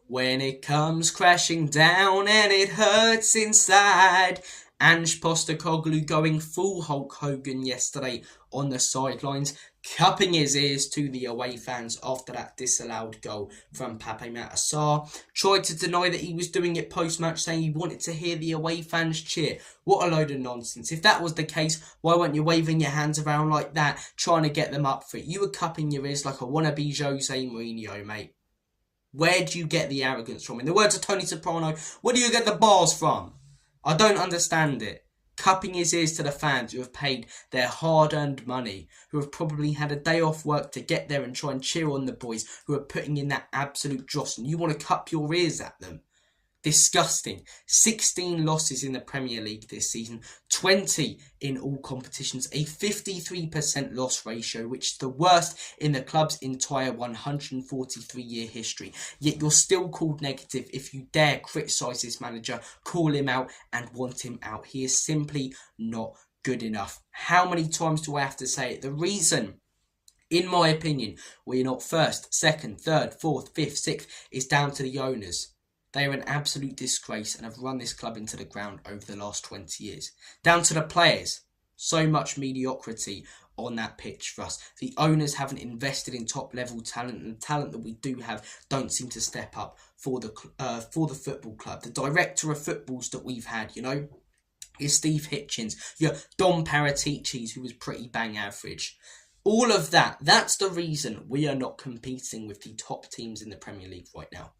When it comes crashing down and it hurts inside. Ange Postecoglou going full Hulk Hogan yesterday on the sidelines, cupping his ears to the away fans after that disallowed goal from Pape Matar Sarr. Tried to deny that he was doing it post-match, saying he wanted to hear the away fans cheer. What a load of nonsense. If that was the case, why weren't you waving your hands around like that, trying to get them up for it? You were cupping your ears like a wannabe Jose Mourinho, mate. Where do you get the arrogance from? In the words of Tony Soprano, where do you get the balls from? I don't understand it. Cupping his ears to the fans who have paid their hard-earned money, who have probably had a day off work to get there and try and cheer on the boys, who are putting in that absolute dross, and you want to cup your ears at them. Disgusting. 16 losses in the Premier League this season, 20 in all competitions, a 53% loss ratio, which is the worst in the club's entire 143-year history. Yet you're still called negative if you dare criticise this manager, call him out and want him out. He is simply not good enough. How many times do I have to say it? The reason, in my opinion, we're not first, second, third, fourth, fifth, sixth is down to the owners. They are an absolute disgrace and have run this club into the ground over the last 20 years. Down to the players. So much mediocrity on that pitch for us. The owners haven't invested in top-level talent, and the talent that we do have don't seem to step up for the football club. The director of footballs that we've had, is Steve Hitchens. Your Dom Paraticis, who was pretty bang average. All of that, that's the reason we are not competing with the top teams in the Premier League right now.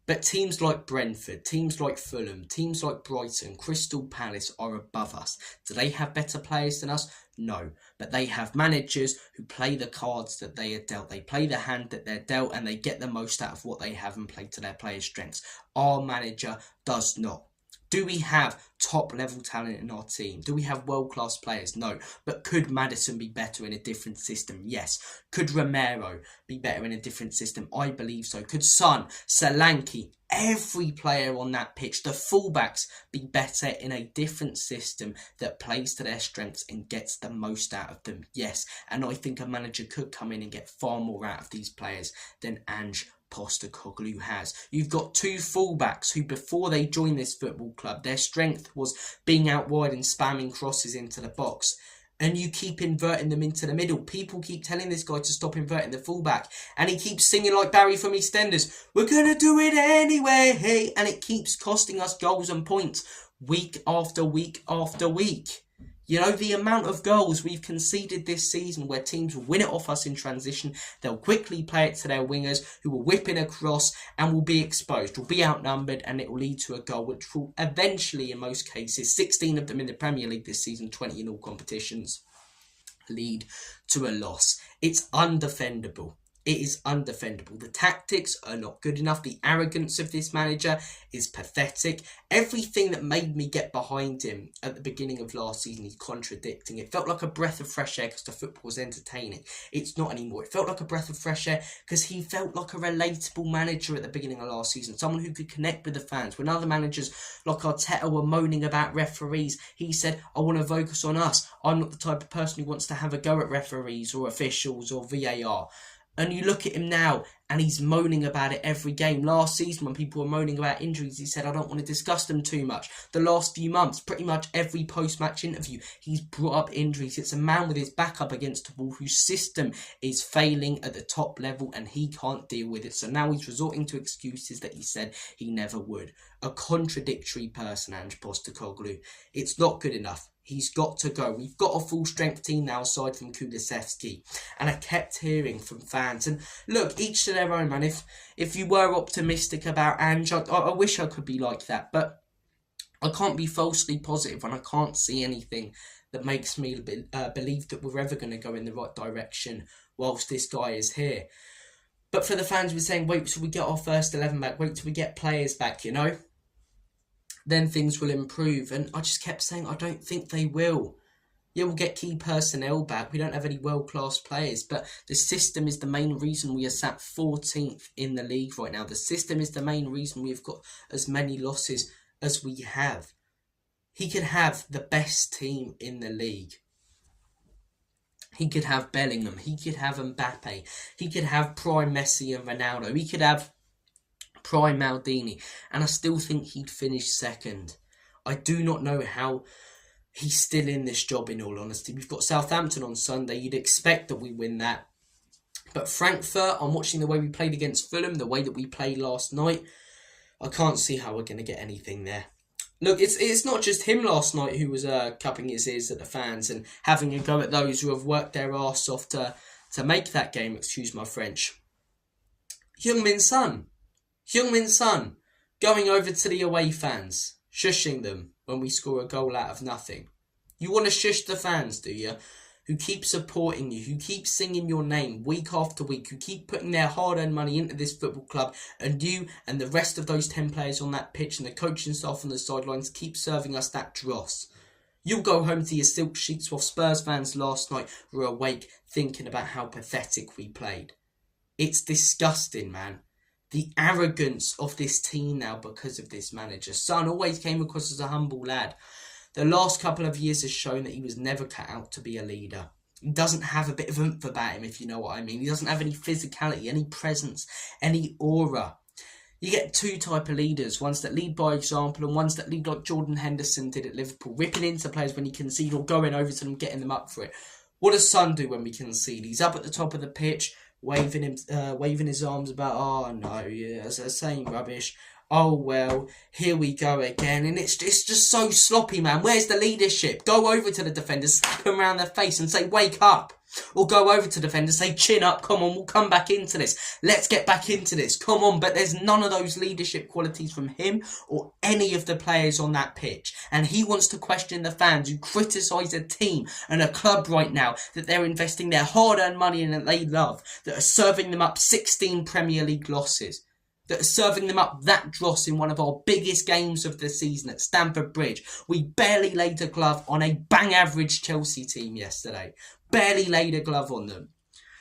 But teams like Brentford, teams like Fulham, teams like Brighton, Crystal Palace are above us. Do they have better players than us? No. But they have managers who play the cards that they are dealt. They play the hand that they're dealt and they get the most out of what they have and play to their players' strengths. Our manager does not. Do we have top-level talent in our team? Do we have world-class players? No. But could Maddison be better in a different system? Yes. Could Romero be better in a different system? I believe so. Could Son, Solanke, every player on that pitch, the fullbacks, be better in a different system that plays to their strengths and gets the most out of them? Yes. And I think a manager could come in and get far more out of these players than Ange Postecoglou has. You've got two fullbacks who, before they joined this football club, their strength was being out wide and spamming crosses into the box, and you keep inverting them into the middle. People keep telling this guy to stop inverting the fullback, and he keeps singing like Barry from EastEnders, "We're gonna do it anyway," hey, and it keeps costing us goals and points week after week after week. The amount of goals we've conceded this season where teams will win it off us in transition, they'll quickly play it to their wingers who will whip in across and will be exposed, will be outnumbered, and it will lead to a goal which will eventually, in most cases, 16 of them in the Premier League this season, 20 in all competitions, lead to a loss. It's undefendable. It is undefendable. The tactics are not good enough. The arrogance of this manager is pathetic. Everything that made me get behind him at the beginning of last season, he's contradicting. It felt like a breath of fresh air because the football was entertaining. It's not anymore. It felt like a breath of fresh air because he felt like a relatable manager at the beginning of last season. Someone who could connect with the fans. When other managers like Arteta were moaning about referees, he said, "I want to focus on us. I'm not the type of person who wants to have a go at referees or officials or VAR." And you look at him now, and he's moaning about it every game. Last season, when people were moaning about injuries, he said, "I don't want to discuss them too much." The last few months, pretty much every post-match interview, he's brought up injuries. It's a man with his back up against the wall whose system is failing at the top level, and he can't deal with it. So now he's resorting to excuses that he said he never would. A contradictory person, Ange Postecoglou. It's not good enough. He's got to go. We've got a full-strength team now aside from Kulusevski. And I kept hearing from fans. And look, each to their own, man. If you were optimistic about Ange, I wish I could be like that. But I can't be falsely positive and I can't see anything that makes me believe that we're ever going to go in the right direction whilst this guy is here. But for the fans who were saying, wait till we get our first 11 back, wait till we get players back, then things will improve. And I just kept saying, I don't think they will. Yeah, we'll get key personnel back. We don't have any world-class players, but the system is the main reason we are sat 14th in the league right now. The system is the main reason we've got as many losses as we have. He could have the best team in the league. He could have Bellingham. He could have Mbappe. He could have prime Messi and Ronaldo. He could have prime Maldini, and I still think he'd finish second. I do not know how he's still in this job, in all honesty. We've got Southampton on Sunday. You'd expect that we win that. But Frankfurt, I'm watching the way we played against Fulham, the way that we played last night. I can't see how we're going to get anything there. Look, it's not just him last night who was cupping his ears at the fans and having a go at those who have worked their arse off to make that game, excuse my French. Heung-min Son, going over to the away fans, shushing them when we score a goal out of nothing. You want to shush the fans, do you? Who keep supporting you, who keep singing your name week after week, who keep putting their hard-earned money into this football club, and you and the rest of those 10 players on that pitch and the coaching staff on the sidelines keep serving us that dross. You'll go home to your silk sheets while Spurs fans last night were awake thinking about how pathetic we played. It's disgusting, man. The arrogance of this team now because of this manager. Son always came across as a humble lad. The last couple of years has shown that he was never cut out to be a leader. He doesn't have a bit of oomph about him, if you know what I mean. He doesn't have any physicality, any presence, any aura. You get two type of leaders, ones that lead by example and ones that lead like Jordan Henderson did at Liverpool, ripping into players when he concede or going over to them, getting them up for it. What does Son do when we concede? He's up at the top of the pitch, waving his arms about, oh no, yeah, it's the same rubbish. Oh well, here we go again. And it's just so sloppy, man. Where's the leadership? Go over to the defender, slap him around the face and say, wake up. Or go over to the defender, say, chin up, come on, we'll come back into this. Let's get back into this, come on. But there's none of those leadership qualities from him or any of the players on that pitch. And he wants to question the fans who criticise a team and a club right now that they're investing their hard-earned money in that they love, that are serving them up 16 Premier League losses. That are serving them up that dross in one of our biggest games of the season at Stamford Bridge. We barely laid a glove on a bang-average Chelsea team yesterday. Barely laid a glove on them.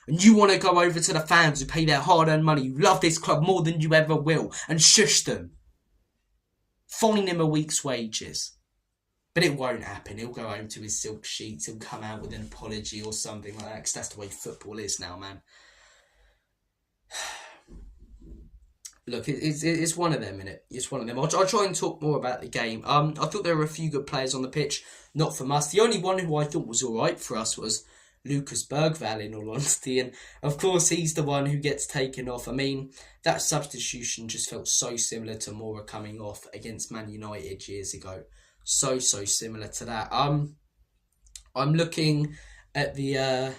And you want to go over to the fans who pay their hard-earned money, who love this club more than you ever will, and shush them. Fine him a week's wages. But it won't happen. He'll go home to his silk sheets. He'll come out with an apology or something like that, because that's the way football is now, man. Look, it's one of them, innit? It's one of them. I'll try and talk more about the game. I thought there were a few good players on the pitch, not from us. The only one who I thought was alright for us was Lucas Bergvall, in all honesty. And, of course, he's the one who gets taken off. I mean, that substitution just felt so similar to Moura coming off against Man United years ago. So similar to that. I'm looking at the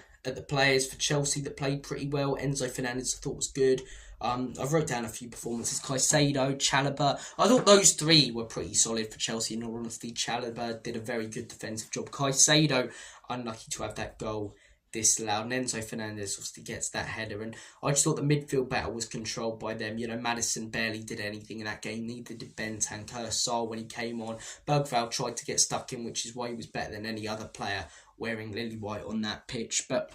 players for Chelsea that played pretty well. Enzo Fernandez I thought was good. I've wrote down a few performances. Caicedo, Chalobah. I thought those three were pretty solid for Chelsea. In all honesty, Chalobah did a very good defensive job. Caicedo, unlucky to have that goal disallowed. And Enzo Fernandez obviously gets that header. And I just thought the midfield battle was controlled by them. You know, Maddison barely did anything in that game. Neither did Bentang. Kursaw when he came on. Bergvall tried to get stuck in, which is why he was better than any other player wearing Lilywhite on that pitch. But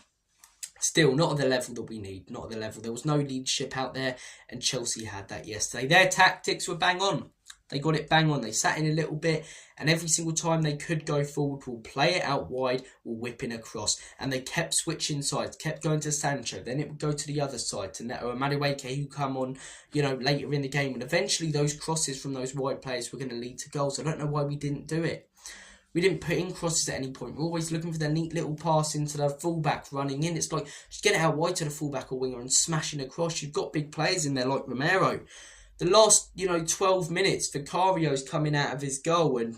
still, not at the level that we need. Not at the level. There was no leadership out there, and Chelsea had that yesterday. Their tactics were bang on. They got it bang on. They sat in a little bit, and every single time they could go forward, we'll play it out wide, we'll whip in across. And they kept switching sides, kept going to Sancho. Then it would go to the other side, to Neto and Madueke, who come on, you know, later in the game. And eventually those crosses from those wide players were going to lead to goals. I don't know why we didn't do it. We didn't put in crosses at any point. We're always looking for the neat little pass into the fullback running in. It's like, just get it out wide to the fullback or winger and smashing across. You've got big players in there like Romero. The last, 12 minutes, Vicario's coming out of his goal and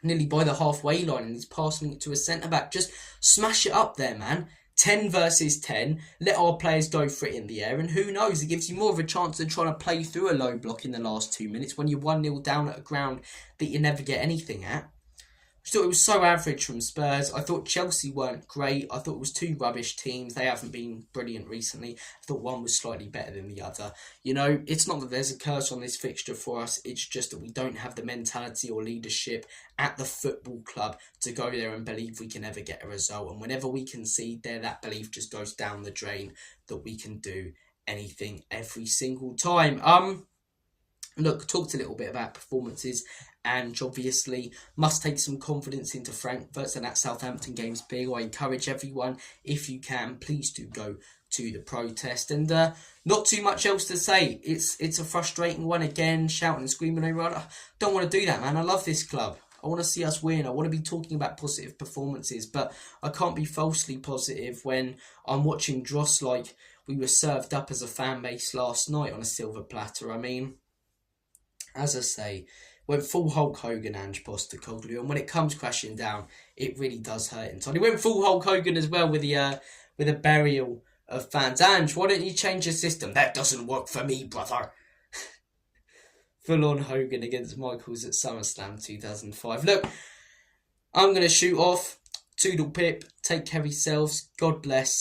nearly by the halfway line and he's passing it to a centre-back. Just smash it up there, man. 10 versus 10. Let our players go for it in the air. And who knows, it gives you more of a chance than trying to play through a low block in the last 2 minutes when you're 1-0 down at a ground that you never get anything at. I thought it was so average from Spurs. I thought Chelsea weren't great. I thought it was two rubbish teams. They haven't been brilliant recently. I thought one was slightly better than the other. It's not that there's a curse on this fixture for us. It's just that we don't have the mentality or leadership at the football club to go there and believe we can ever get a result. And whenever we concede there, that belief just goes down the drain that we can do anything every single time. Look, talked a little bit about performances. Ange obviously must take some confidence into Frankfurt, and that Southampton game's big. I encourage everyone, if you can, please do go to the protest. And not too much else to say. It's a frustrating one again, shouting and screaming over. I don't want to do that, man. I love this club. I want to see us win. I want to be talking about positive performances, but I can't be falsely positive when I'm watching Dross like we were served up as a fan base last night on a silver platter. I mean, as I say, went full Hulk Hogan, Ange Postecoglou, and when it comes crashing down, it really does hurt inside. He went full Hulk Hogan as well with the burial of fans. Ange, why don't you change the system? That doesn't work for me, brother. Full on Hogan against Michaels at SummerSlam 2005. Look, I'm going to shoot off. Toodle pip. Take care of yourselves. God bless.